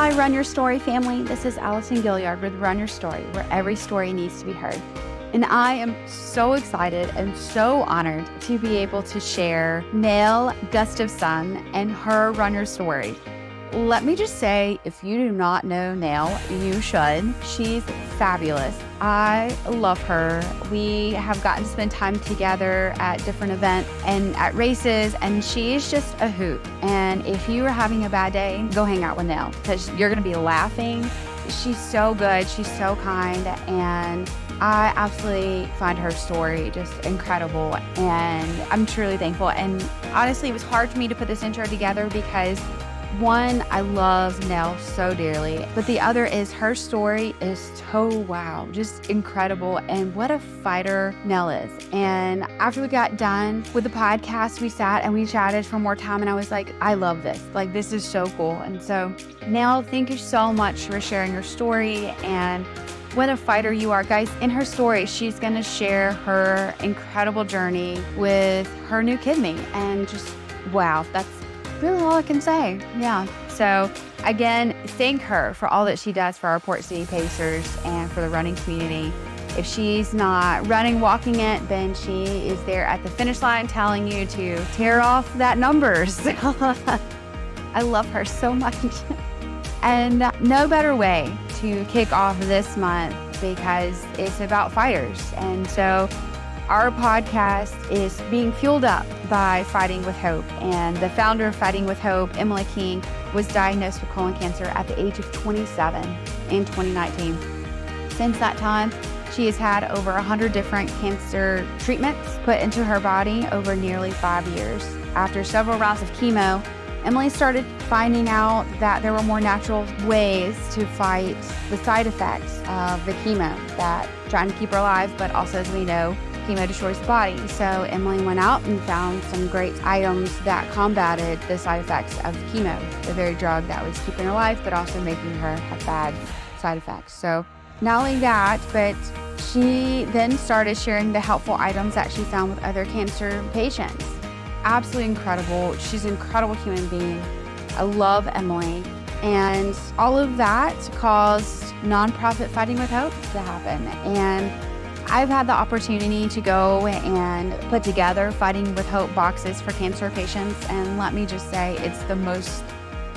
Hi, Run Your Story family. This is Allison Gaillard with Run Your Story, where every story needs to be heard. And I am so excited and so honored to be able to share Nell Gustavson and her Run Your Story. Let me just say, if you do not know Nell, you should. She's fabulous. I love her. We have gotten to spend time together at different events and at races, and she's just a hoot. And if you are having a bad day, go hang out with Nell because you're going to be laughing. She's so good. She's so kind. And I absolutely find her story just incredible. And I'm truly thankful. And honestly, it was hard for me to put this intro together because one, I love Nell so dearly, but the other is her story is so wow, just incredible. And what a fighter Nell is. And after we got done with the podcast, we sat and we chatted for more time. And I was like, I love this. Like, this is so cool. And so Nell, thank you so much for sharing your story and what a fighter you are. Guys, in her story, she's going to share her incredible journey with her new kidney. And just, wow, that's really all I can say. Yeah. So again, thank her for all that she does for our Port City Pacers and for the running community. If she's not running, walking it, then she is there at the finish line telling you to tear off that numbers. I love her so much. And no better way to kick off this month because it's about fighters. And so our podcast is being fueled up by Fighting with Hope. And the founder of Fighting with Hope, Emily King, was diagnosed with colon cancer at the age of 27 in 2019. Since that time, she has had over 100 different cancer treatments put into her body over nearly 5 years. After several rounds of chemo, Emily started finding out that there were more natural ways to fight the side effects of the chemo that trying to keep her alive, but also, as we know, chemo destroys the body. So Emily went out and found some great items that combated the side effects of chemo, the very drug that was keeping her alive, but also making her have bad side effects. So not only that, but she then started sharing the helpful items that she found with other cancer patients. Absolutely incredible. She's an incredible human being. I love Emily. And all of that caused nonprofit Fighting with Hope to happen. And I've had the opportunity to go and put together Fighting with Hope boxes for cancer patients, and let me just say, it's the most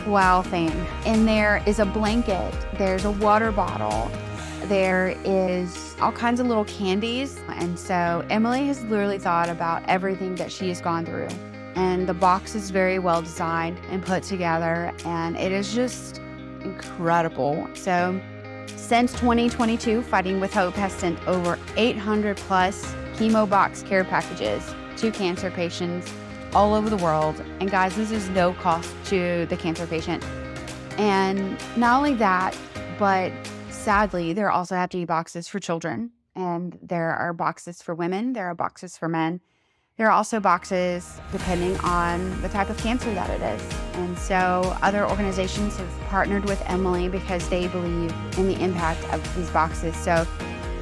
wow thing. In there is a blanket, there's a water bottle, there is all kinds of little candies, and so Emily has literally thought about everything that she has gone through, and the box is very well designed and put together, and it is just incredible. So since 2022, Fighting with Hope has sent over 800 plus chemo box care packages to cancer patients all over the world. And guys, this is no cost to the cancer patient. And not only that, but sadly, there also have to be boxes for children. And there are boxes for women. There are boxes for men. There are also boxes depending on the type of cancer that it is. And so other organizations have partnered with Emily because they believe in the impact of these boxes. So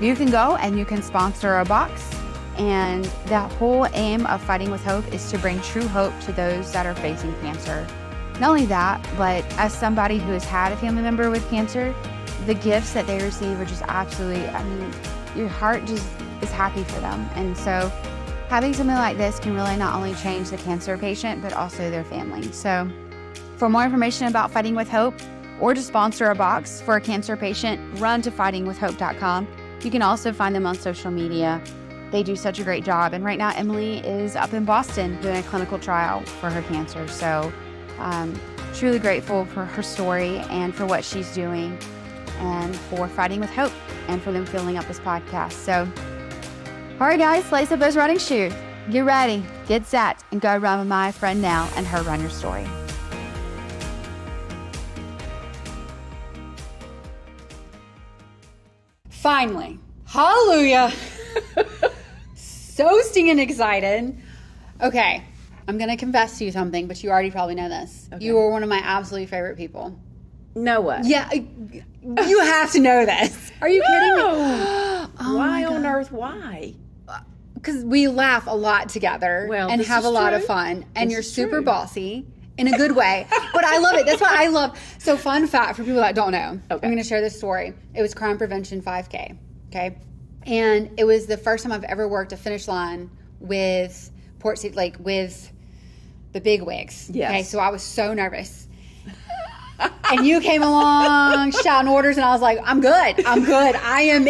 you can go and you can sponsor a box. And the whole aim of Fighting with Hope is to bring true hope to those that are facing cancer. Not only that, but as somebody who has had a family member with cancer, the gifts that they receive are just absolutely, I mean, your heart just is happy for them. And so having something like this can really not only change the cancer patient, but also their family. So for more information about Fighting with Hope or to sponsor a box for a cancer patient, run to fightingwithhope.com. You can also find them on social media. They do such a great job. And right now, Emily is up in Boston doing a clinical trial for her cancer. So truly grateful for her story and for what she's doing and for Fighting with Hope and for them filling up this podcast. So all right, guys, lace up those running shoes. Get ready, get set, and go run with my friend Nell and her Run Your Story. Finally, hallelujah. So stinging excited. Okay, I'm going to confess to you something, but you already probably know this. Okay. You were one of my absolute favorite people. No what? Yeah, you have to know this. Are you kidding me? Oh, why on earth? Why? Because we laugh a lot together and have a lot of fun. And you're super bossy. in a good way. But I love it. That's what I love. So fun fact for people that don't know. Okay. I'm going to share this story. It was Crime Prevention 5K. Okay. And it was the first time I've ever worked a finish line with with the big wigs. Yes. Okay. So I was so nervous. And you came along shouting orders, and I was like, I'm good. I am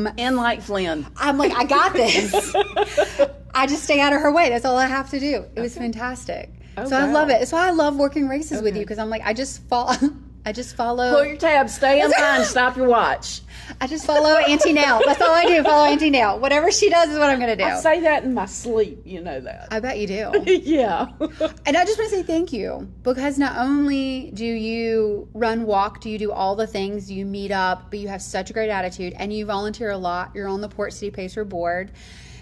in like Flynn. I'm like, I got this. I just stay out of her way. That's all I have to do. It was fantastic. Oh, so wow. I love it. That's why I love working races with you, because I'm like, I just follow. Pull your tab, stay in line, stop your watch. I just follow Auntie Nell. That's all I do. Follow Auntie Nell. Whatever she does is what I'm going to do. I say that in my sleep. You know that. I bet you do. Yeah. And I just want to say thank you, because not only do you walk, do you do all the things, you meet up, but you have such a great attitude, and you volunteer a lot. You're on the Port City Pacer board.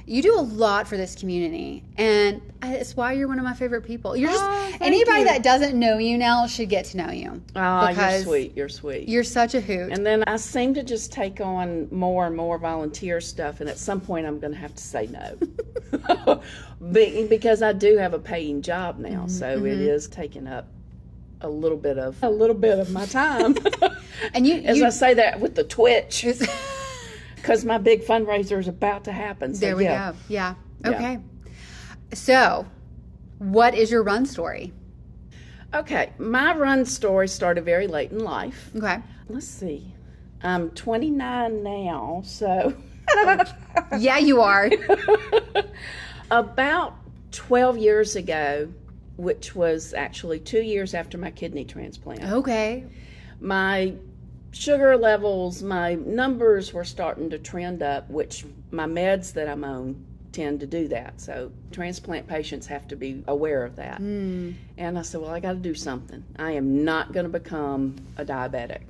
You do a lot for this community, and it's why you're one of my favorite people. You're just anybody that doesn't know you now should get to know you. Oh, you're sweet. You're sweet. You're such a hoot. And then I seem to just take on more and more volunteer stuff, and at some point I'm going to have to say no, because I do have a paying job now, so it is taking up a little bit of my time. And I say that with the twitch. Because my big fundraiser is about to happen. So there we go. Yeah. Okay. So, what is your run story? Okay. My run story started very late in life. Okay. Let's see. I'm 29 now, so. Yeah, you are. About 12 years ago, which was actually 2 years after my kidney transplant. Okay. My sugar levels, my numbers were starting to trend up, which my meds that I'm on tend to do that. So transplant patients have to be aware of that. And I said, well, I got to do something. I am not going to become a diabetic.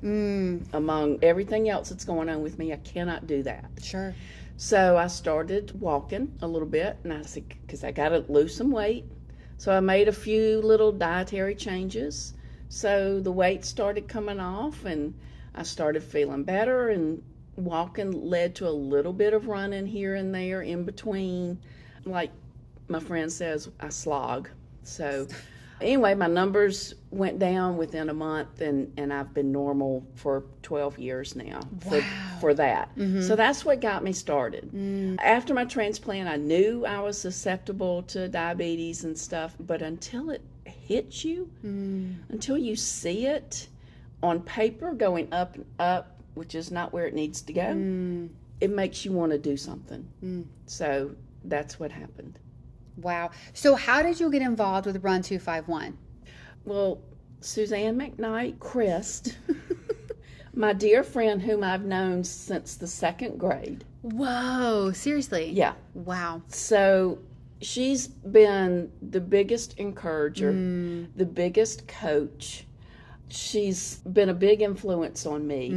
Among everything else that's going on with me, I cannot do that. Sure. So I started walking a little bit, and I said, because I got to lose some weight. So I made a few little dietary changes. So the weight started coming off, and I started feeling better, and walking led to a little bit of running here and there in between. Like my friend says, I slog. So anyway, my numbers went down within a month, and I've been normal for 12 years now for that. So that's what got me started. After my transplant, I knew I was susceptible to diabetes and stuff, but until it hits you, until you see it on paper going up and up, which is not where it needs to go, it makes you want to do something. So that's what happened. Wow. So how did you get involved with Run 251? Well, Suzanne McKnight Crest, my dear friend whom I've known since the second grade. Whoa, seriously? Yeah. Wow. So she's been the biggest encourager, the biggest coach. She's been a big influence on me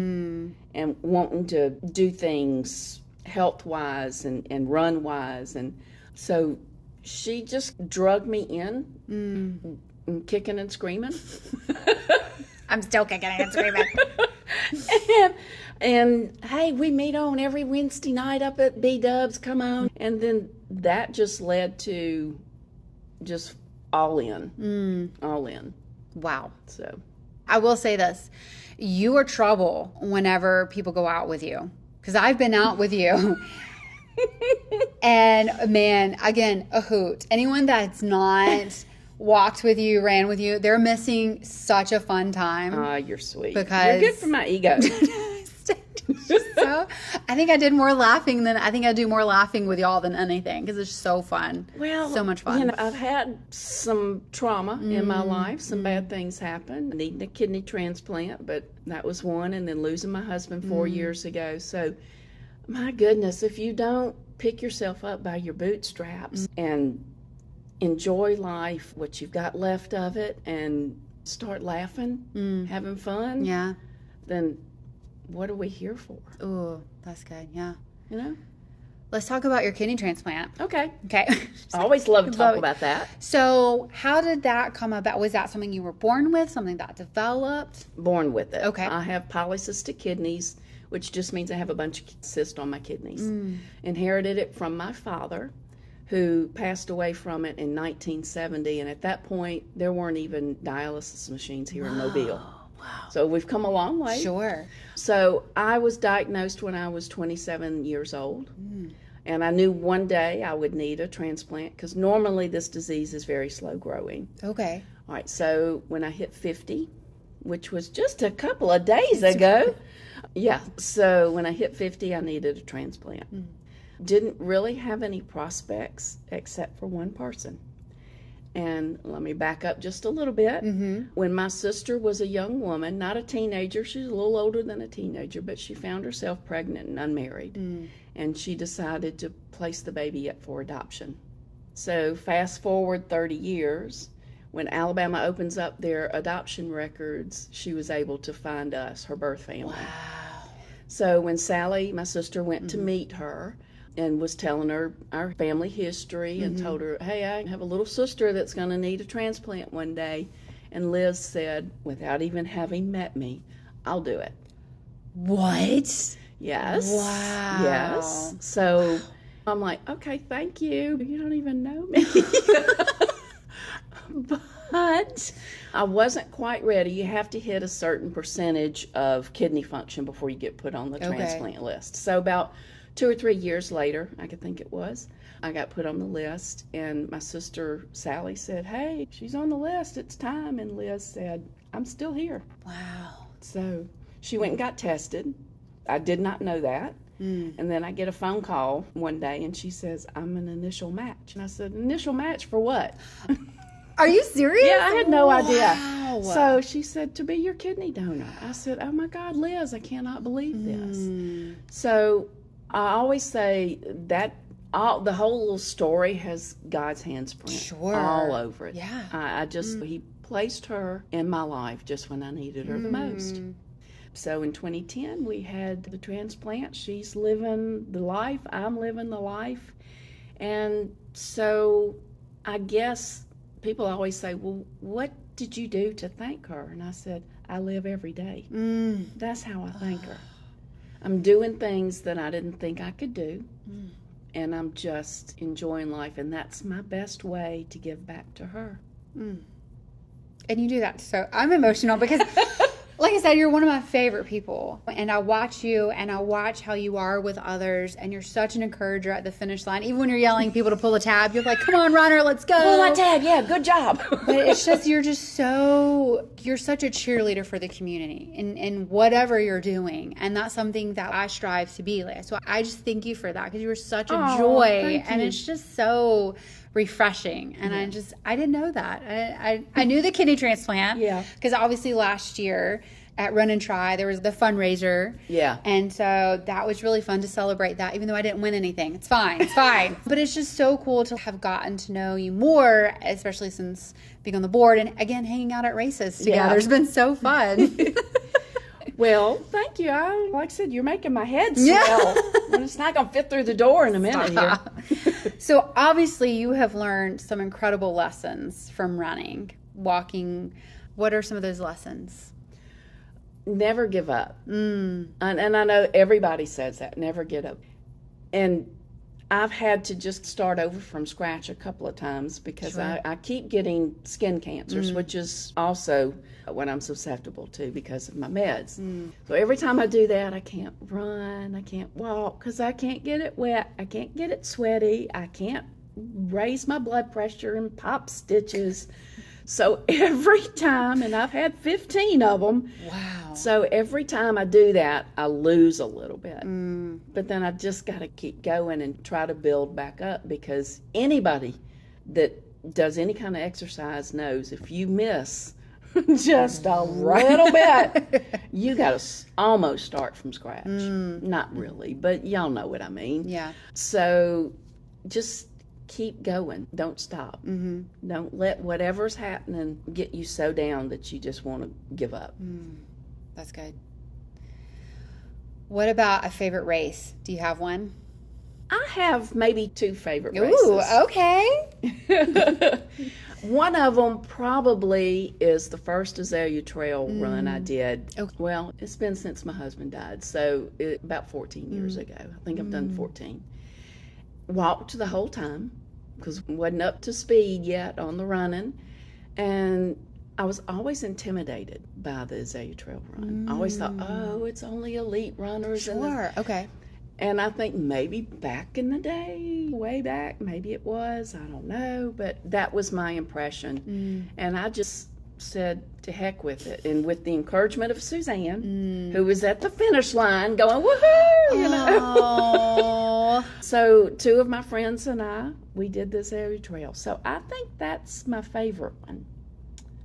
and wanting to do things health-wise and run-wise. And so she just drug me in, kicking and screaming. I'm still kicking and screaming. and hey, we meet on every Wednesday night up at B-Dubs, come on. And then that just led to just all in. Wow. So I will say this. You are trouble whenever people go out with you. Because I've been out with you. And man, again, a hoot. Anyone that's not walked with you, ran with you, they're missing such a fun time. You're sweet. Because you're good for my ego. So, I think I do more laughing with y'all than anything, because it's so fun. Well, so much fun. You know, I've had some trauma in my life. Some bad things happened. Needing a kidney transplant, but that was one, and then losing my husband 4 years ago. So, my goodness, if you don't pick yourself up by your bootstraps and enjoy life, what you've got left of it, and start laughing, having fun, then what are we here for? Ooh, that's good. Yeah. You know? Let's talk about your kidney transplant. Okay. I always love to talk about that. So how did that come about? Was that something you were born with, something that developed? Born with it. Okay. I have polycystic kidneys, which just means I have a bunch of cysts on my kidneys. Inherited it from my father, who passed away from it in 1970. And at that point, there weren't even dialysis machines here in Mobile. Wow. So we've come a long way. Sure. So I was diagnosed when I was 27 years old. And I knew one day I would need a transplant because normally this disease is very slow growing. Okay. All right, so when I hit 50, which was just a couple of days ago, so when I hit 50, I needed a transplant. Didn't really have any prospects except for one person. And let me back up just a little bit. When my sister was a young woman, not a teenager, she's a little older than a teenager, but she found herself pregnant and unmarried. And she decided to place the baby up for adoption. So fast forward 30 years, when Alabama opens up their adoption records, she was able to find us, her birth family. Wow. So when Sally, my sister, went to meet her and was telling her our family history and told her, hey, I have a little sister that's going to need a transplant one day. And Liz said, without even having met me, I'll do it. What? Yes. Wow. Yes. So I'm like, okay, thank you. You don't even know me. But I wasn't quite ready. You have to hit a certain percentage of kidney function before you get put on the transplant list. So about 2 or 3 years later, I could think it was, I got put on the list, and my sister Sally said, hey, she's on the list, it's time. And Liz said, I'm still here. Wow. So she went and got tested. I did not know that. And then I get a phone call one day, and she says, I'm an initial match. And I said, initial match for what? Are you serious? Yeah, I had no idea. Wow. So she said, to be your kidney donor. I said, oh my God, Liz, I cannot believe this. So I always say that the whole little story has God's handprint all over it. Yeah. I just, He placed her in my life just when I needed her the most. So in 2010, we had the transplant. She's living the life. I'm living the life. And so I guess people always say, well, what did you do to thank her? And I said, I live every day. That's how I thank her. I'm doing things that I didn't think I could do. And I'm just enjoying life. And that's my best way to give back to her. And you do that. So I'm emotional because like I said, you're one of my favorite people. And I watch you and I watch how you are with others. And you're such an encourager at the finish line. Even when you're yelling people to pull a tab, you're like, come on, runner, let's go. Pull my tab. Yeah, good job. But it's just, you're such a cheerleader for the community in whatever you're doing. And that's something that I strive to be like. So I just thank you for that because you were such a joy. And it's just so refreshing. And I didn't know that. I knew the kidney transplant. Yeah. Because obviously last year at Run and Try, there was the fundraiser. Yeah. And so that was really fun to celebrate that, even though I didn't win anything. It's fine. It's fine. But it's just so cool to have gotten to know you more, especially since being on the board and, again, hanging out at races together. It's been so fun. Well, thank you. Like I said, you're making my head swell. It's not going to fit through the door in a minute here. So obviously you have learned some incredible lessons from running, walking. What are some of those lessons? Never give up. And I know everybody says that, never give up. And I've had to just start over from scratch a couple of times because I keep getting skin cancers, which is also what I'm susceptible to because of my meds. So every time I do that, I can't run, I can't walk because I can't get it wet, I can't get it sweaty, I can't raise my blood pressure and pop stitches. So every time, and I've had 15 of them. Wow. So every time I do that, I lose a little bit. But then I just got to keep going and try to build back up because anybody that does any kind of exercise knows if you miss just a little bit, you got to almost start from scratch. Not really, but y'all know what I mean. Yeah. So just keep going. Don't stop. Don't let whatever's happening get you so down that you just want to give up. That's good. What about a favorite race? Do you have one? I have maybe 2 favorite races. Ooh, okay. One of them probably is the first Azalea Trail run I did. Okay. Well, it's been since my husband died, so about 14 years ago. I think I've done 14. Walked the whole time. because I wasn't up to speed yet on the running. And I was always intimidated by the Azalea Trail Run. I always thought, oh, it's only elite runners. Sure. Okay. And I think maybe back in the day, way back, maybe it was, I don't know, but that was my impression. And I just said, to heck with it. And with the encouragement of Suzanne, who was at the finish line going, woohoo, you know. So 2 of my friends and I, we did this Azalea Trail. So I think that's my favorite one.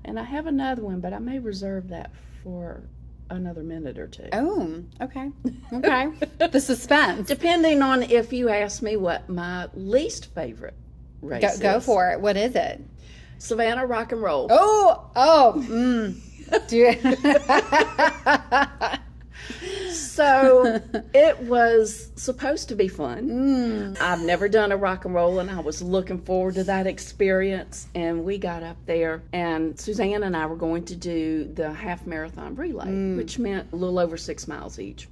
And I have another one, but I may reserve that for another minute or 2. Oh, okay. Okay. The suspense. Depending on if you ask me what my least favorite race is. Go for it. What is it? Savannah Rock and Roll. So it was supposed to be fun. I've never done a rock and roll, and I was looking forward to that experience. And we got up there, and Suzanne and I were going to do the half marathon relay, which meant a little over 6 miles each.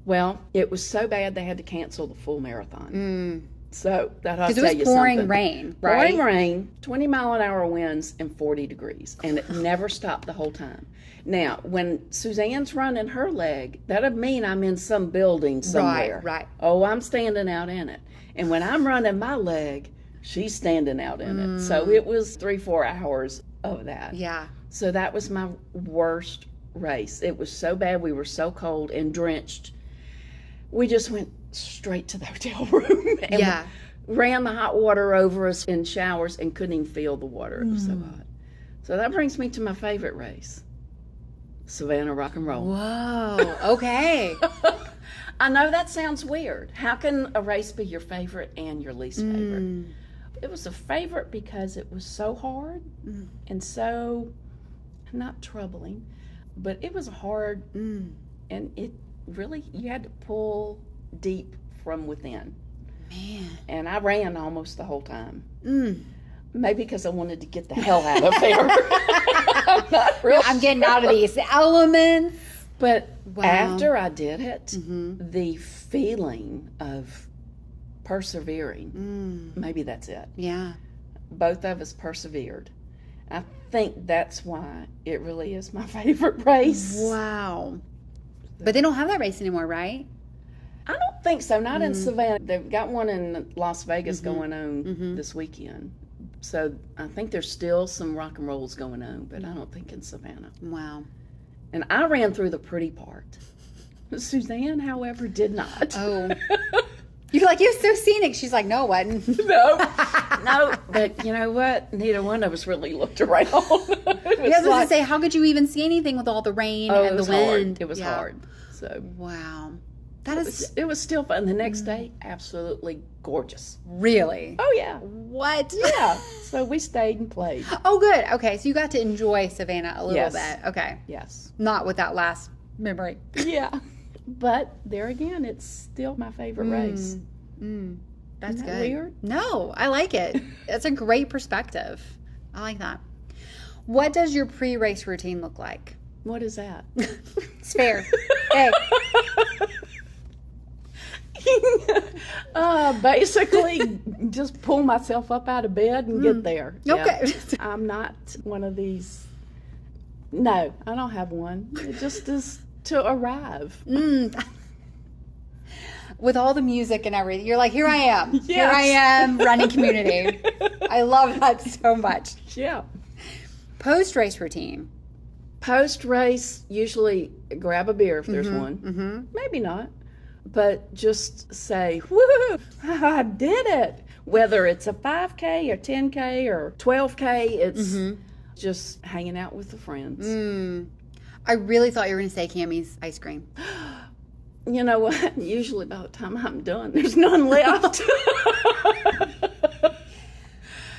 Well, it was so bad they had to cancel the full marathon. So that ought to tell you something. Because it was pouring rain, right? Pouring rain, 20-mile-an-hour winds, and 40 degrees. And it never stopped the whole time. Now, when Suzanne's running her leg, that'll mean I'm in some building somewhere. Right. Oh, I'm standing out in it. And when I'm running my leg, she's standing out in it. So it was 3-4 hours of that. Yeah. So that was my worst race. It was so bad. We were so cold and drenched. We just went straight to the hotel room and ran the hot water over us in showers and couldn't even feel the water. It was so hot. So that brings me to my favorite race, Savannah Rock and Roll. Whoa. Okay. I know that sounds weird. How can a race be your favorite and your least favorite? It was a favorite because it was so hard and so not troubling, but it was hard and it really, you had to pull deep from within. Man. And I ran almost the whole time. Maybe because I wanted to get the hell out of there. I'm not real I'm getting out of these elements. But after I did it, the feeling of persevering, maybe that's it. Yeah. Both of us persevered. I think that's why it really is my favorite race. Wow. But they don't have that race anymore, right? I don't think so. Not in Savannah. They've got one in Las Vegas going on this weekend. So I think there's still some rock and rolls going on, but I don't think in Savannah. Wow. And I ran through the pretty part. Suzanne, however, did not. Oh. You're like, you're so scenic. She's like, no, it wasn't. No. But you know what? Neither one of us really looked around. I was going to say, how could you even see anything with all the rain and the wind? It was hard. So wow. It was still fun. The next day, absolutely gorgeous. Really? Oh, yeah. What? Yeah. So we stayed and played. Oh, good. Okay. So you got to enjoy Savannah a little bit. Okay. Yes. Not with that last memory. Yeah. But there again, it's still my favorite race. That's Isn't that good. Weird? No, I like it. That's a great perspective. I like that. What does your pre-race routine look like? What is that? It's fair. Hey. Basically, just pull myself up out of bed and get there. Okay. Yeah. I'm not one of these. No, I don't have one. It just is to arrive. With all the music and everything, you're like, here I am. Yes. Here I am running community. I love that so much. Yeah. Post-race routine. Post-race, usually grab a beer if there's one. Maybe not. But just say, woo, I did it. Whether it's a 5K or 10K or 12K, it's just hanging out with the friends. I really thought you were going to say Cammie's ice cream. You know what? Usually by the time I'm done, there's none left.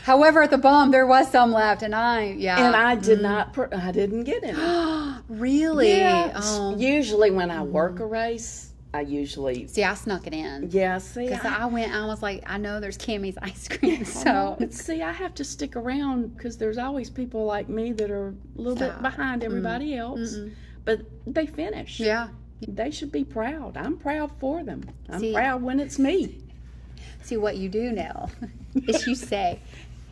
However, at the bomb, there was some left, and I did not, I didn't get any. Really? Yeah. Oh. Usually when I work a race, I usually... See, I snuck it in. Yeah, see. Because I was like, I know there's Cammie's ice cream, so... See, I have to stick around because there's always people like me that are a little bit behind everybody else. But they finish. Yeah. They should be proud. I'm proud for them. I'm proud when it's me. See, what you do now is you say,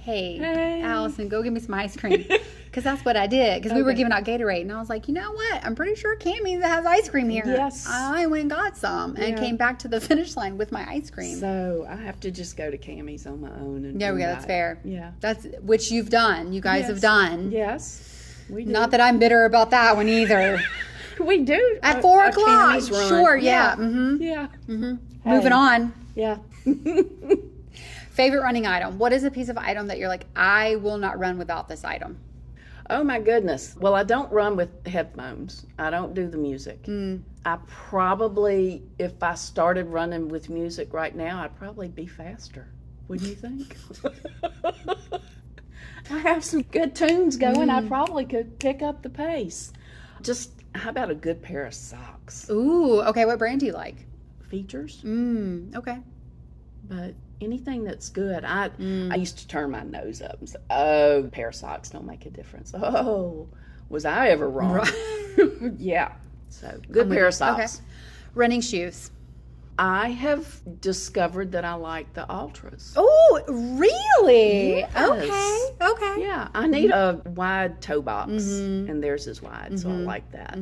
hey, Allison, go get me some ice cream. Because that's what I did. Because we were giving out Gatorade. And I was like, you know what? I'm pretty sure Cammie has ice cream here. Yes. I went and got some and came back to the finish line with my ice cream. So I have to just go to Cammie's on my own. And that's fair. Yeah. That's which you've done. You guys have done. Yes. We do. Not that I'm bitter about that one either. We do. At 4 o'clock. Cammie's run. Sure, yeah. Mm-hmm. Yeah. Mm-hmm. Moving on. Yeah. Favorite running item. What is a piece of item that you're like, I will not run without this item? Oh my goodness. Well, I don't run with headphones. I don't do the music. I probably, if I started running with music right now, I'd probably be faster. Wouldn't you think? I have some good tunes going. I probably could pick up the pace. Just, how about a good pair of socks? Ooh, okay. What brand do you like? Features. Okay. But anything that's good. I used to turn my nose up and say, oh, a pair of socks don't make a difference. Oh, was I ever wrong? Right. Yeah. So, good pair of socks. Okay. Running shoes. I have discovered that I like the Ultras. Oh, really? Yes. Okay. Yeah. I need a wide toe box, and theirs is wide, so I like that.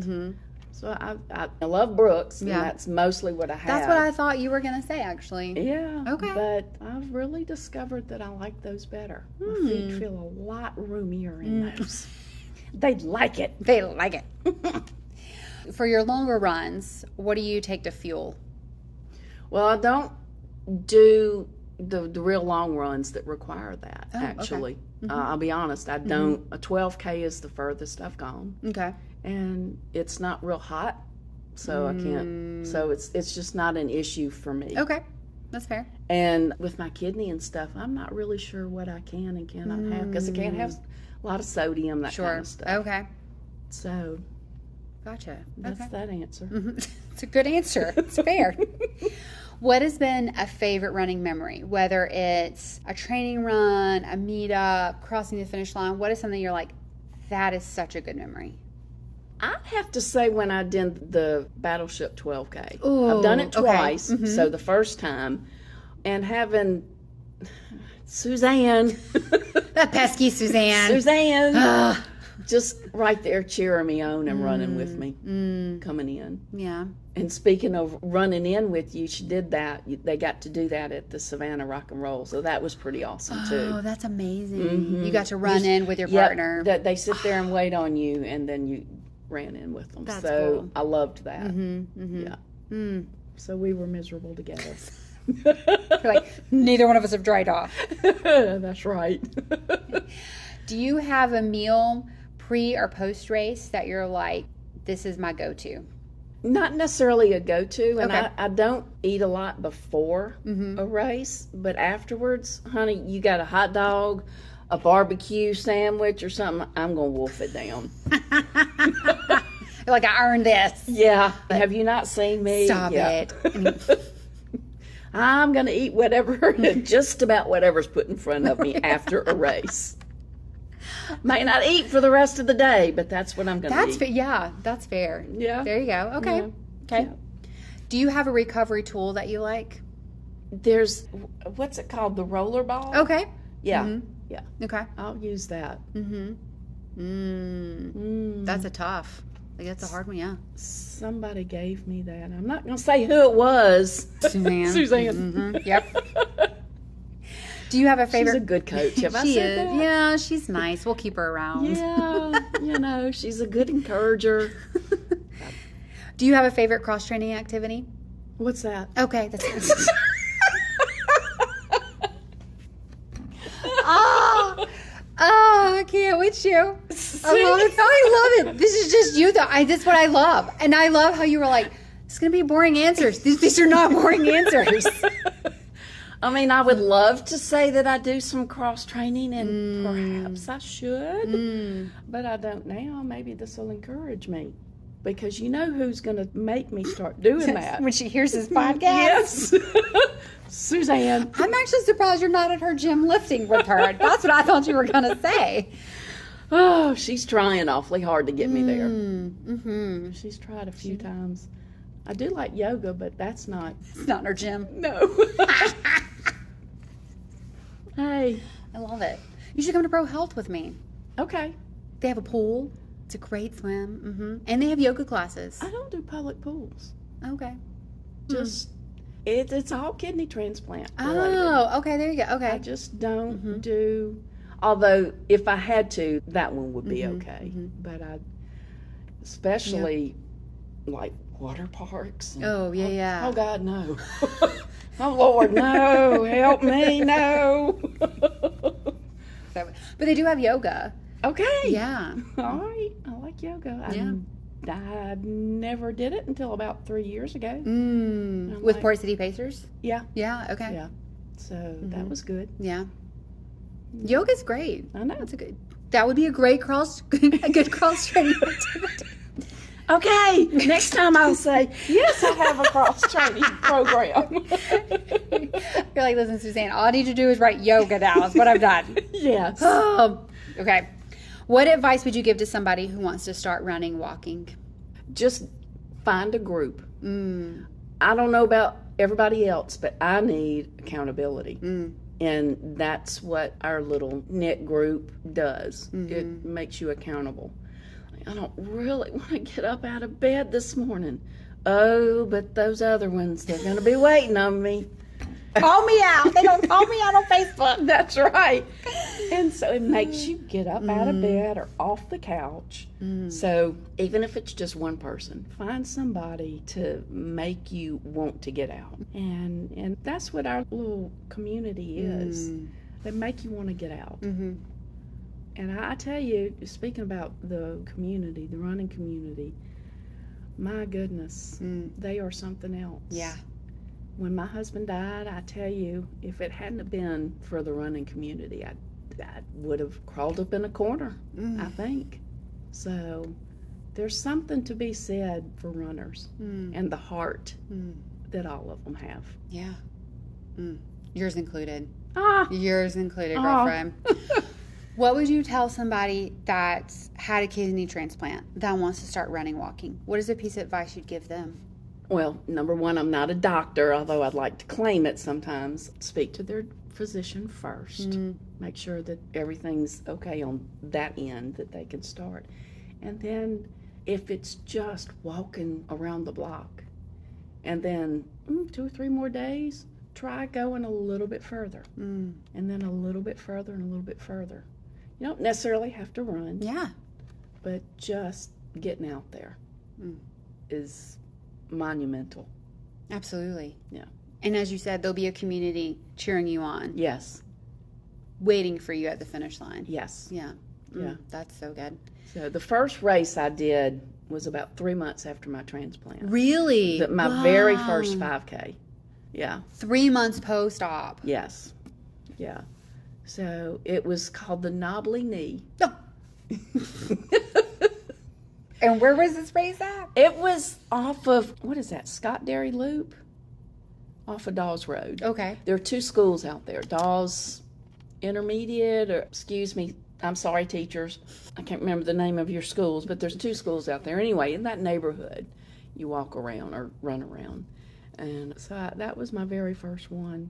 So I love Brooks, and that's mostly what I have. That's what I thought you were going to say, actually. Yeah. Okay. But I've really discovered that I like those better. My feet feel a lot roomier in those. They like it. They like it. For your longer runs, what do you take to fuel? Well, I don't do the real long runs that require that, actually. Okay. I'll be honest, I don't. A 12K is the furthest I've gone. Okay. And it's not real hot, so I can't. So it's just not an issue for me. Okay, that's fair. And with my kidney and stuff, I'm not really sure what I can and cannot have, because I can't have a lot of sodium, that kind of stuff. Okay. So. Gotcha. That's that answer. It's a good answer. It's fair. What has been a favorite running memory? Whether it's a training run, a meetup, crossing the finish line, what is something you're like, that is such a good memory? I'd have to say when I did the Battleship 12K. Ooh, I've done it twice. So the first time, and having Suzanne. That pesky Suzanne. Suzanne. Just right there cheering me on and running with me, coming in. Yeah. And speaking of running in with you, she did that. They got to do that at the Savannah Rock and Roll, so that was pretty awesome, too. Oh, that's amazing. You got to run in with your partner. They sit there and wait on you, and then you ran in with them. That's so cool. I loved that. Yeah. So we were miserable together. Like, neither one of us have dried off. That's right. Do you have a meal pre or post race that you're like, this is my go-to? Not necessarily a go-to, and I don't eat a lot before a race, but afterwards, honey, you got a hot dog, a barbecue sandwich or something, I'm going to wolf it down. Like, I earned this. Yeah. Have you not seen me? Stop it. I'm going to eat whatever, just about whatever's put in front of me after a race. Might not eat for the rest of the day, but that's what I'm going to eat. Yeah, that's fair. Yeah. There you go. Okay. Yeah. Okay. Yeah. Do you have a recovery tool that you like? There's, what's it called? The roller ball? Okay. Yeah. Yeah. Okay. I'll use that. That's a tough. Like, that's a hard one, yeah. Somebody gave me that. I'm not going to say who it was. Suzanne. Suzanne. Yep. Do you have a favorite? She's a good coach. Have I said that? Yeah, she's nice. We'll keep her around. Yeah, she's a good encourager. Do you have a favorite cross-training activity? What's that? Okay, that's I can't with you. I love it. I love it. This is just you, though. That's what I love. And I love how you were like, it's going to be boring answers. These are not boring answers. I mean, I would love to say that I do some cross-training, and perhaps I should, but I don't now. Maybe this will encourage me, because you know who's going to make me start doing that? When she hears this podcast? Yes. Suzanne. I'm actually surprised you're not at her gym lifting with her. That's what I thought you were going to say. Oh, she's trying awfully hard to get me there. She's tried a few times. I do like yoga, but that's not... It's not in her gym. No. Hey. I love it. You should come to Pro Health with me. Okay. They have a pool. It's a great swim. And they have yoga classes. I don't do public pools. Okay. Just, it's all kidney transplant related. Oh, okay. There you go. Okay. I just don't do, although if I had to, that one would be okay. But I, especially like water parks. And, Oh, yeah. Oh, God, no. Oh, Lord, no. Help me, no. But they do have yoga. Okay. Yeah. All right. I like yoga. Yeah. I never did it until about 3 years ago. With like- Port City Pacers? Yeah. Yeah, okay. Yeah. So that was good. Yeah. Yoga's great. I know. That would be a good cross training activity. Okay. Next time I'll say, yes, I have a cross training program. You're like, listen, Suzanne, all I need to do is write yoga now. Is what I've done. Yes. Okay. What advice would you give to somebody who wants to start running, walking? Just find a group. I don't know about everybody else, but I need accountability. And that's what our little knit group does. It makes you accountable. I don't really want to get up out of bed this morning. Oh, but those other ones, they're going to be waiting on me. Call me out. They don't call me out on Facebook. That's right. And so it makes you get up out of bed or off the couch. So even if it's just one person, find somebody to make you want to get out. And that's what our little community is. They make you want to get out. And I tell you, speaking about the community, the running community, my goodness, they are something else. Yeah. When my husband died, I tell you, if it hadn't have been for the running community, I would have crawled up in a corner, I think. So there's something to be said for runners and the heart that all of them have. Yeah. Yours included. Ah, Yours included, girlfriend. What would you tell somebody that's had a kidney transplant that wants to start running, walking? What is a piece of advice you'd give them? well, number one, I'm not a doctor, although I'd like to claim it sometimes. Speak to their physician first. Make sure that everything's okay on that end, that they can start. And then if it's just walking around the block, and then 2 or 3 more days, try going a little bit further. And then a little bit further and a little bit further. You don't necessarily have to run. Yeah. But just getting out there is monumental. Absolutely. Yeah. And as you said, there'll be a community cheering you on, Yes. waiting for you at the finish line. Yes. Yeah. Yeah. That's so good. So the first race I did was about 3 months after my transplant. Really? My very first 5K. Yeah. 3 months post-op. Yes. Yeah. So it was called the Knobbly Knee. Oh. And where was this race at? It was off of, what is that, Scott Dairy Loop? Off of Dawes Road. Okay. There are 2 schools out there, Dawes Intermediate, or excuse me, I'm sorry, teachers. I can't remember the name of your schools, but there's 2 schools out there. Anyway, in that neighborhood, you walk around or run around. And so that was my very first one.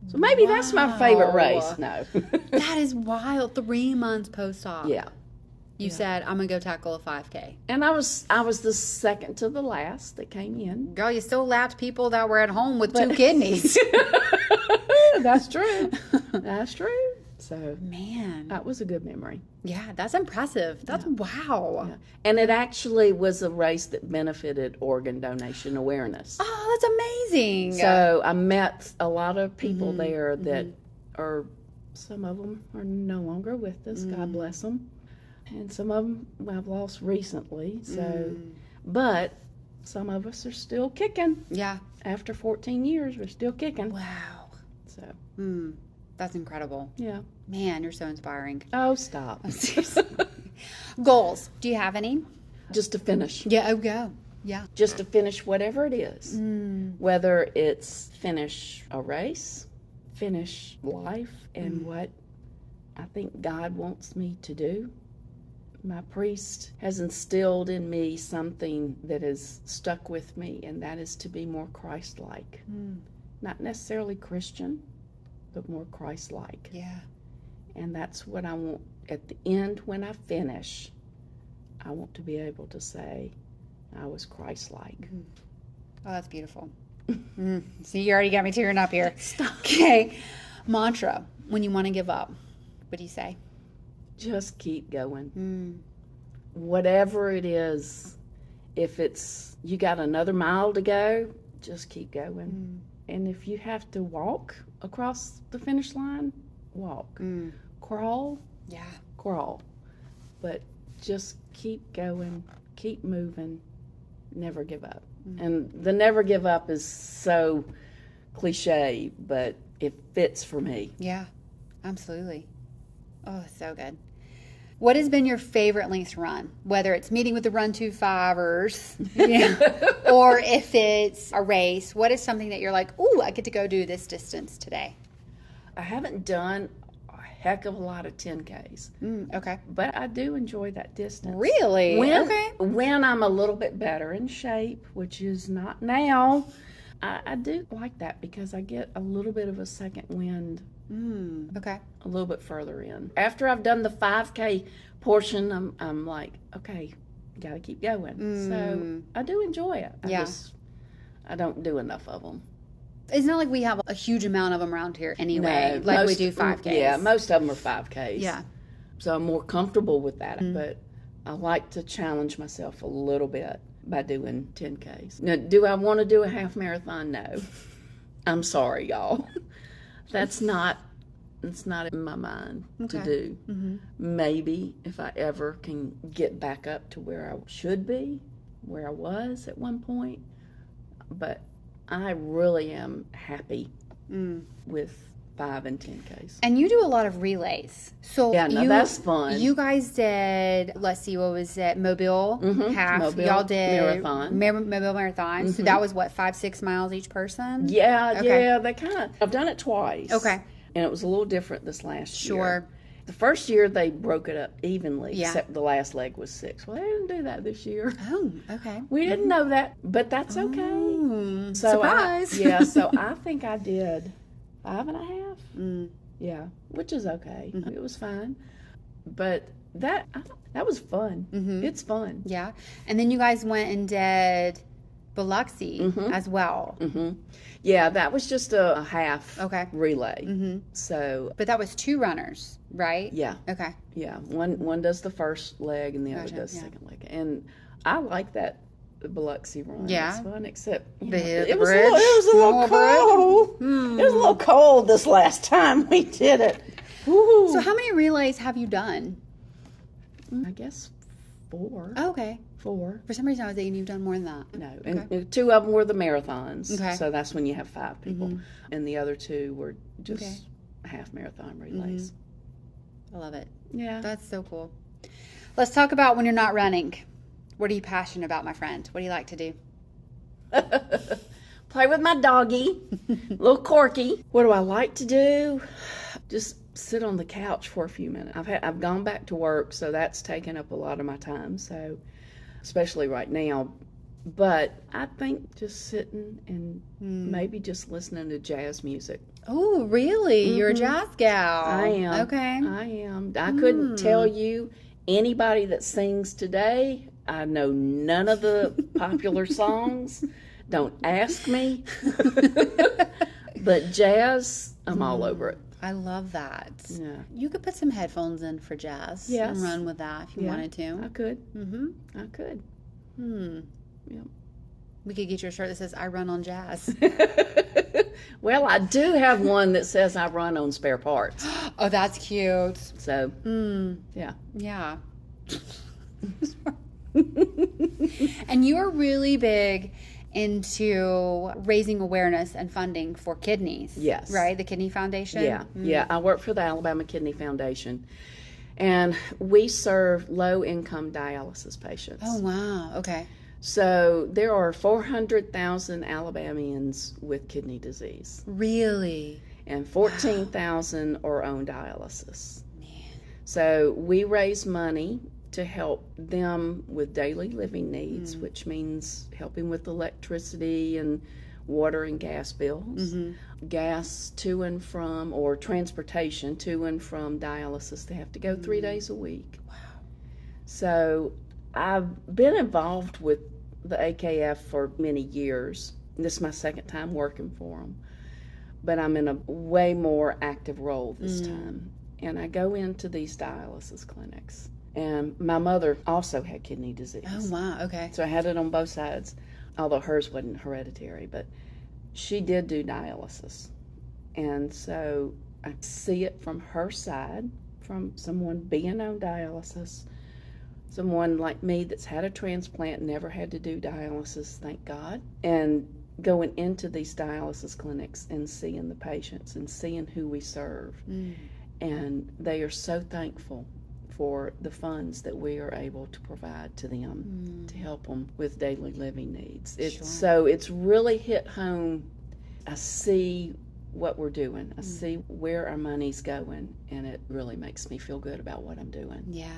So maybe that's my favorite race. No. That is wild. 3 months post-op. Yeah. You said, I'm going to go tackle a 5K. And I was the second to the last that came in. Girl, you still lapped people that were at home with 2 kidneys. That's true. That's true. So Man. that was a good memory. Yeah, that's impressive. That's wow. Yeah. And it actually was a race that benefited organ donation awareness. Oh, that's amazing. So I met a lot of people there that are, some of them are no longer with us, God bless them. And some of them I've lost recently. So, but some of us are still kicking. Yeah. After 14 years, we're still kicking. Wow. So, That's incredible. yeah. Man, you're so inspiring. Oh, stop. Goals. Do you have any? Just to finish. Yeah, oh, go. Yeah. Just to finish whatever it is. Whether it's finish a race, finish life, and what I think God wants me to do. My priest has instilled in me something that has stuck with me, and that is to be more Christ-like. Not necessarily Christian, but more Christ-like. Yeah. And that's what I want at the end when I finish. I want to be able to say I was Christ-like. Mm-hmm. Oh, that's beautiful. See, you already got me tearing up here. Stop. Okay. Mantra, when you want to give up, what do you say? Just keep going. Whatever it is, if it's you got another mile to go, just keep going. And if you have to walk across the finish line, walk. Crawl, crawl. But just keep going, keep moving, never give up. And the never give up is so cliche, but it fits for me. Yeah, absolutely. Oh, so good. What has been your favorite length run? Whether it's meeting with the Run 2.5ers, or if it's a race, what is something that you're like, ooh, I get to go do this distance today? I haven't done a heck of a lot of 10Ks. Okay. But I do enjoy that distance. Really? When I'm a little bit better in shape, which is not now, I do like that because I get a little bit of a second wind. Okay. A little bit further in. After I've done the 5K portion, I'm like, okay, got to keep going. So I do enjoy it. I don't do enough of them. It's not like we have a huge amount of them around here anyway. No, like we do 5Ks. Yeah, most of them are 5Ks. Yeah. So I'm more comfortable with that. But I like to challenge myself a little bit by doing 10Ks. Now, do I want to do a half marathon? No. I'm sorry, y'all. It's not in my mind to do. Maybe if I ever can get back up to where I should be, where I was at one point. But I really am happy with 5 and 10Ks. And you do a lot of relays. So that's fun. You guys did, let's see, what was it? Mobile half. Mobile Y'all did marathon. Mobile marathon. So that was what, 5-6 miles each person? Yeah, they kind of. I've done it twice. Okay. And it was a little different this last year. Sure. The first year they broke it up evenly, Yeah. except the last leg was 6. Well, they didn't do that this year. Oh, okay. We didn't know that, but that's okay. So surprise. So I think I did 5.5. Yeah, which is okay. It was fine. But that was fun. It's fun. Yeah. And then you guys went and did Biloxi as well. Yeah, that was just a half relay. So, but that was 2 runners, right? Yeah. Okay. Yeah, one does the first leg and the other does the second leg. And I like that Biloxi run. Yeah. It's fun, except it was a little cold. It was a little cold this last time we did it. So how many relays have you done? I guess 4. Oh, okay. 4. For some reason I was thinking you've done more than that. No, and 2 of them were the marathons. Okay. So that's when you have 5 people. And the other 2 were just half marathon relays. I love it. Yeah. That's so cool. Let's talk about when you're not running. What are you passionate about, my friend? What do you like to do? Play with my doggy, little Corky. What do I like to do? Just sit on the couch for a few minutes. I've gone back to work, so that's taken up a lot of my time. So, especially right now. But I think just sitting and maybe just listening to jazz music. Oh, really? You're a jazz gal. I am. Okay. I am. I couldn't tell you anybody that sings today. I know none of the popular songs. Don't ask me. But jazz, I'm all over it. I love that. Yeah. You could put some headphones in for jazz and run with that if you wanted to. I could. I could. Yep. We could get you a shirt that says, I run on jazz. Well, I do have one that says I run on spare parts. Oh, that's cute. So, yeah. Yeah. And you're really big into raising awareness and funding for kidneys. Yes. Right? The Kidney Foundation? Yeah. Yeah. I work for the Alabama Kidney Foundation, and we serve low-income dialysis patients. Oh, wow. Okay. So there are 400,000 Alabamians with kidney disease. Really? And 14,000 are on dialysis. Man. So we raise money to help them with daily living needs, which means helping with electricity and water and gas bills, gas to and from, or transportation to and from dialysis. They have to go 3 days a week. Wow. So I've been involved with the AKF for many years. This is my second time working for them. But I'm in a way more active role this time. And I go into these dialysis clinics. And my mother also had kidney disease. Oh, wow. Okay. So I had it on both sides, although hers wasn't hereditary. But she did do dialysis. And so I see it from her side, from someone being on dialysis, someone like me that's had a transplant, never had to do dialysis, thank God, and going into these dialysis clinics and seeing the patients and seeing who we serve. And they are so thankful for the funds that we are able to provide to them to help them with daily living needs. So it's really hit home. I see what we're doing. I see where our money's going, and it really makes me feel good about what I'm doing. Yeah.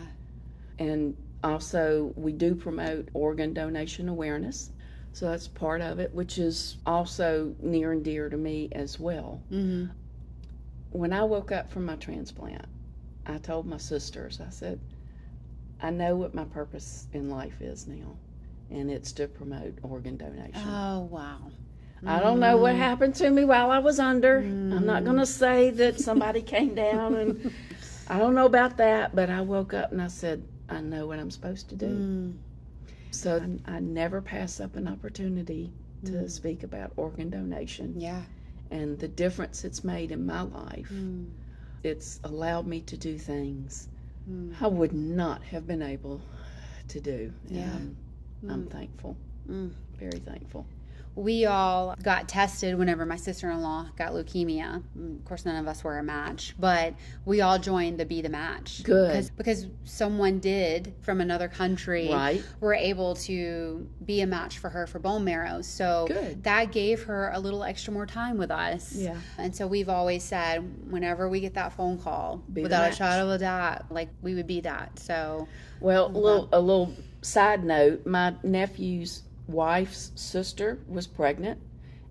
And also, we do promote organ donation awareness. So that's part of it, which is also near and dear to me as well. When I woke up from my transplant, I told my sisters, I said, I know what my purpose in life is now, and it's to promote organ donation. Oh, wow. I don't know what happened to me while I was under. I'm not going to say that somebody came down, and I don't know about that, but I woke up and I said, I know what I'm supposed to do. So I never pass up an opportunity to speak about organ donation. Yeah. And the difference it's made in my life. It's allowed me to do things I would not have been able to do. And I'm thankful, very thankful. We all got tested whenever my sister-in-law got leukemia. Of course, none of us were a match, but we all joined the Be the Match. Good. Because someone did from another country were able to be a match for her for bone marrow. So that gave her a little extra more time with us. Yeah. And so we've always said, whenever we get that phone call, without a shadow of a doubt, like we would be that. So, well, a little side note, my nephew's wife's sister was pregnant,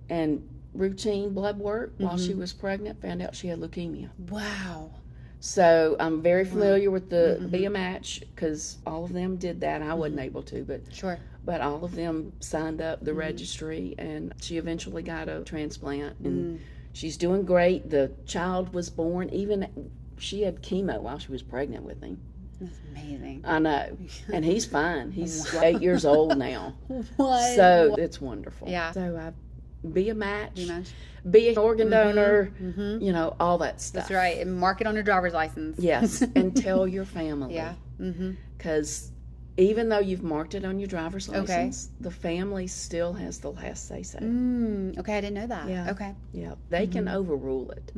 and routine blood work while she was pregnant found out she had leukemia. Wow. So I'm very familiar with the Be a Match, because all of them did that. I wasn't able to, but all of them signed up the registry, and she eventually got a transplant, and she's doing great. The child was born, even she had chemo while she was pregnant with him. That's amazing. I know. And he's fine. He's 8 years old now. So it's wonderful. Yeah. So be a match, be an organ donor, you know, all that stuff. That's right. And mark it on your driver's license. Yes. And tell your family. Yeah. Because even though you've marked it on your driver's license, the family still has the last say-so. Okay, I didn't know that. Yeah. Okay. Yeah. They can overrule it.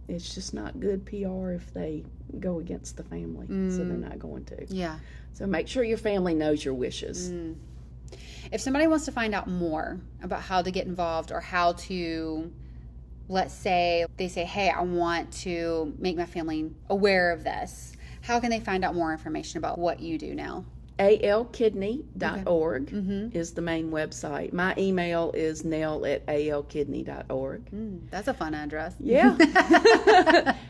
It's just not good PR if they go against the family, so they're not going to. Yeah. So make sure your family knows your wishes. If somebody wants to find out more about how to get involved, or how to, let's say, they say, hey, I want to make my family aware of this, how can they find out more information about what you do now? alkidney.org is the main website. My email is nell@alkidney.org. That's a fun address. Yeah.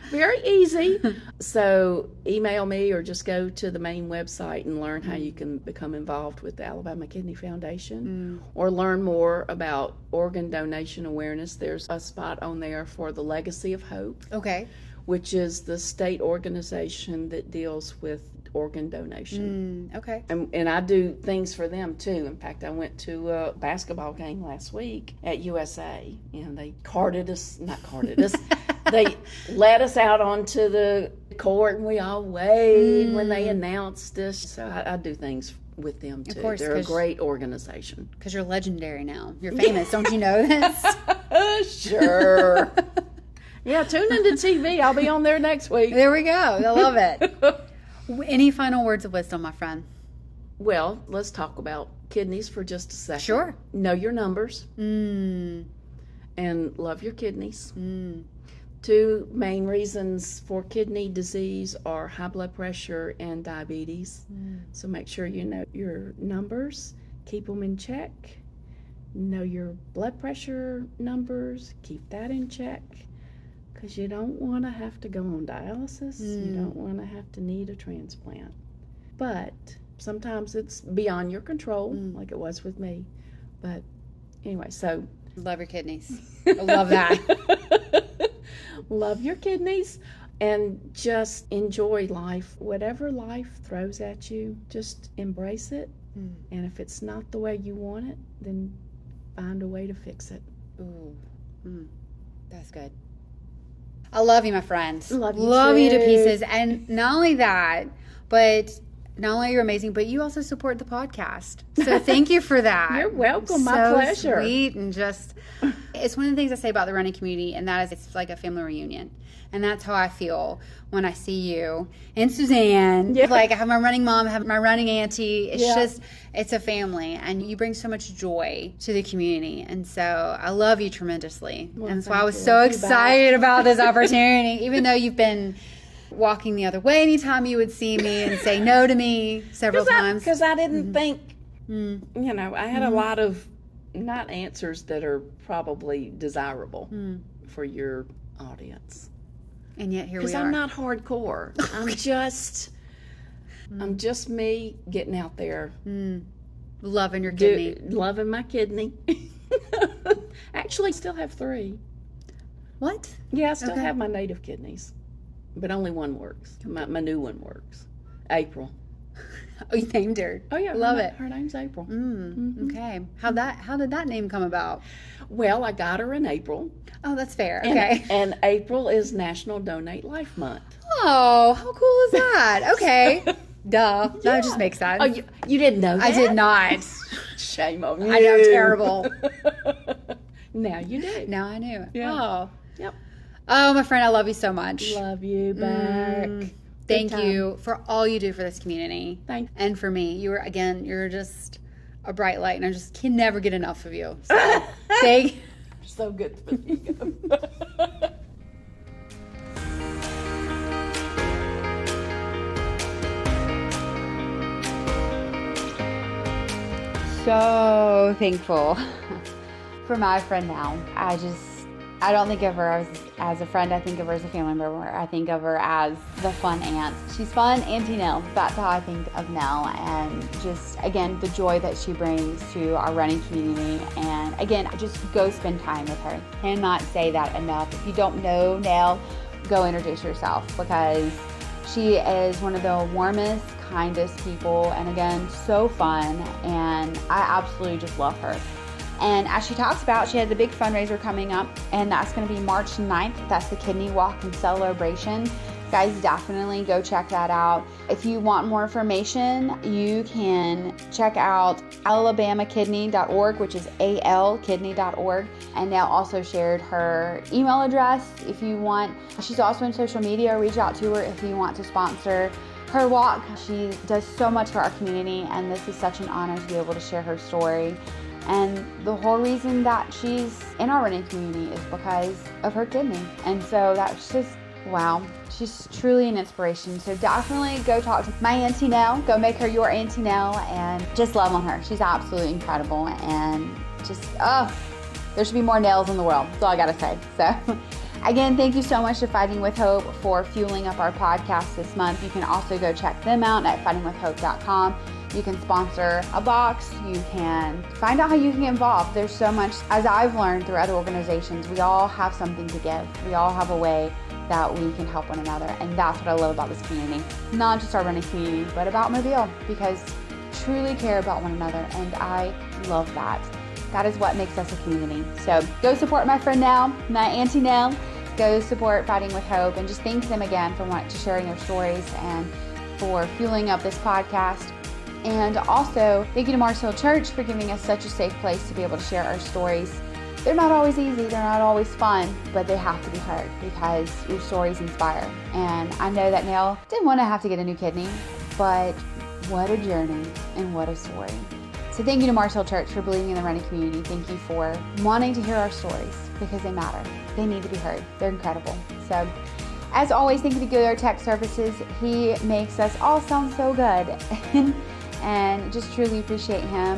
Very easy. So email me, or just go to the main website and learn how you can become involved with the Alabama Kidney Foundation, or learn more about organ donation awareness. There's a spot on there for the Legacy of Hope. Okay. Which is the state organization that deals with organ donation. Okay. And I do things for them too. In fact, I went to a basketball game last week at USA, and they they led us out onto the court, and we all waved when they announced us. So I do things with them too. Of course, they're a great organization. Because you're legendary now. You're famous. Don't you know this? Sure. Yeah, tune into TV. I'll be on there next week. There we go. I love it. Any final words of wisdom, my friend? Well, let's talk about kidneys for just a second. Sure. Know your numbers. And love your kidneys. 2 main reasons for kidney disease are high blood pressure and diabetes. So make sure you know your numbers, keep them in check, know your blood pressure numbers, keep that in check, because you don't want to have to go on dialysis. You don't want to have to need a transplant. But sometimes it's beyond your control, like it was with me. But anyway, so. Love your kidneys. I love that. Love your kidneys and just enjoy life. Whatever life throws at you, just embrace it. And if it's not the way you want it, then find a way to fix it. Ooh. That's good. I love you, my friend. Love you to too. pieces. And not only that, but not only are you amazing, but you also support the podcast. So thank you for that. You're welcome. My So pleasure. Sweet and just, it's one of the things I say about the running community, and that is it's like a family reunion. And that's how I feel when I see you and Suzanne. Yeah. Like I have my running mom, I have my running auntie. It's Yeah. just, it's a family, and you bring so much joy to the community. And so I love you tremendously. Well, and that's why I thank was you. so Love you excited about this opportunity, even though you've been walking the other way anytime you would see me and say no to me several times. Because I didn't think, I had a lot of not answers that are probably desirable for your audience. And yet here we Because are. I'm not hardcore. I'm just me getting out there. Loving your kidney. Loving my kidney. Actually, still have 3. What? Yeah, I still Okay. have my native kidneys. But only one works. My new one works. April. Oh, you named her. Oh, yeah. Love it. Her name's April. Okay. How did that name come about? Well, I got her in April. Oh, that's fair. Okay. And April is National Donate Life Month. Oh, how cool is that? Okay. Duh. That just makes sense. Oh, you didn't know that? I did not. Shame on you. I know, terrible. Now you do. Now I knew. Yeah. Oh. Yep. Oh, my friend, I love you so much. Love you back. Thank time. you for all you do for this community. Thank you. And for me. You're just a bright light, and I just can never get enough of you. So, thank So good for you. So thankful for my friend now. I don't think of her as a friend. I think of her as a family member. I think of her as the fun aunt. She's fun, Auntie Nell. That's how I think of Nell. And just, again, the joy that she brings to our running community. And again, just go spend time with her. Cannot say that enough. If you don't know Nell, go introduce yourself, because she is one of the warmest, kindest people. And again, so fun. And I absolutely just love her. And as she talks about, she has a big fundraiser coming up, and that's going to be March 9th. That's the Kidney Walk and Celebration. Guys, definitely go check that out. If you want more information, you can check out alabamakidney.org, which is alkidney.org. And Nell also shared her email address if you want. She's also in social media. Reach out to her if you want to sponsor her walk. She does so much for our community, and this is such an honor to be able to share her story. And the whole reason that she's in our running community is because of her kidney. And so that's just, wow, she's truly an inspiration. So definitely go talk to my Auntie Nell, go make her your Auntie Nell, and just love on her. She's absolutely incredible. And just, there should be more Nells in the world. That's all I gotta say. So again, thank you so much to Fighting with Hope for fueling up our podcast this month. You can also go check them out at fightingwithhope.com. You can sponsor a box. You can find out how you can get involved. There's so much, as I've learned through other organizations, we all have something to give. We all have a way that we can help one another. And that's what I love about this community. Not just our running community, but about Mobile, because we truly care about one another. And I love that. That is what makes us a community. So go support my friend Nell, my Auntie Nell. Go support Fighting with Hope, and just thank them again for sharing their stories and for fueling up this podcast. And also, thank you to Mars Hill Church for giving us such a safe place to be able to share our stories. They're not always easy, they're not always fun, but they have to be heard because your stories inspire. And I know that Nell didn't want to have to get a new kidney, but what a journey and what a story. So thank you to Mars Hill Church for believing in the running community. Thank you for wanting to hear our stories because they matter. They need to be heard. They're incredible. So as always, thank you to Gaillard Tech Services. He makes us all sound so good. And just truly appreciate him.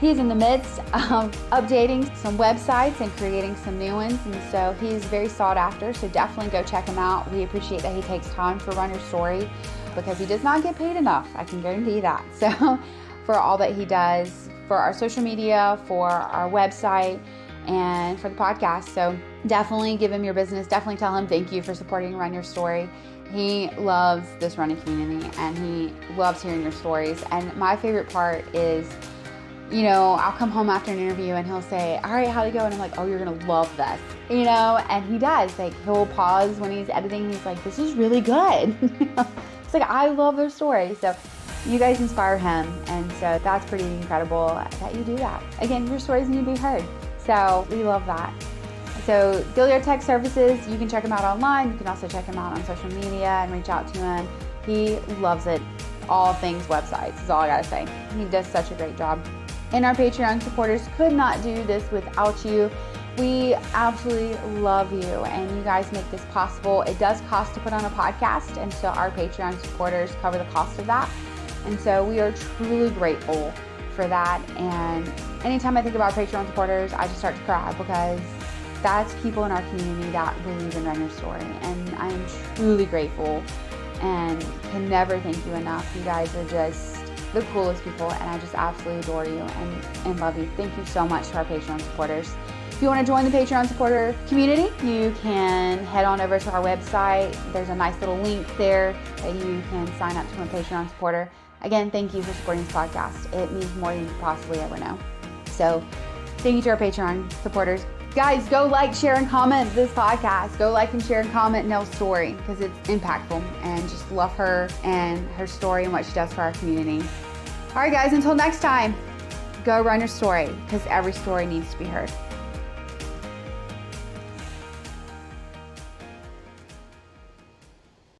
He's in the midst of updating some websites and creating some new ones, and so he's very sought after, so definitely go check him out. We appreciate that he takes time for Run Your Story because he does not get paid enough, I can guarantee that. So for all that he does for our social media, for our website, and for the podcast. So definitely give him your business. Definitely tell him thank you for supporting Run Your Story. He loves this running community and he loves hearing your stories. And my favorite part is, you know, I'll come home after an interview and he'll say, all right, how'd it go? And I'm like, oh, you're going to love this, you know? And he does. Like, he'll pause when he's editing. He's like, this is really good. It's like, I love their story. So you guys inspire him. And so that's pretty incredible that you do that. Again, your stories need to be heard. So we love that. So Gaillard Tech Services, you can check him out online. You can also check him out on social media and reach out to him. He loves it. All things websites is all I gotta say. He does such a great job. And our Patreon supporters could not do this without you. We absolutely love you and you guys make this possible. It does cost to put on a podcast, and so our Patreon supporters cover the cost of that. And so we are truly grateful for that. And anytime I think about Patreon supporters, I just start to cry because that's people in our community that believe in Run Your Story. And I am truly grateful and can never thank you enough. You guys are just the coolest people and I just absolutely adore you and love you. Thank you so much to our Patreon supporters. If you want to join the Patreon supporter community, you can head on over to our website. There's a nice little link there that you can sign up to a Patreon supporter. Again, thank you for supporting this podcast. It means more than you could possibly ever know. So thank you to our Patreon supporters. Guys, go like, share, and comment this podcast. Go like and share and comment Nell's story because it's impactful, and just love her and her story and what she does for our community. All right, guys, until next time, go run your story because every story needs to be heard.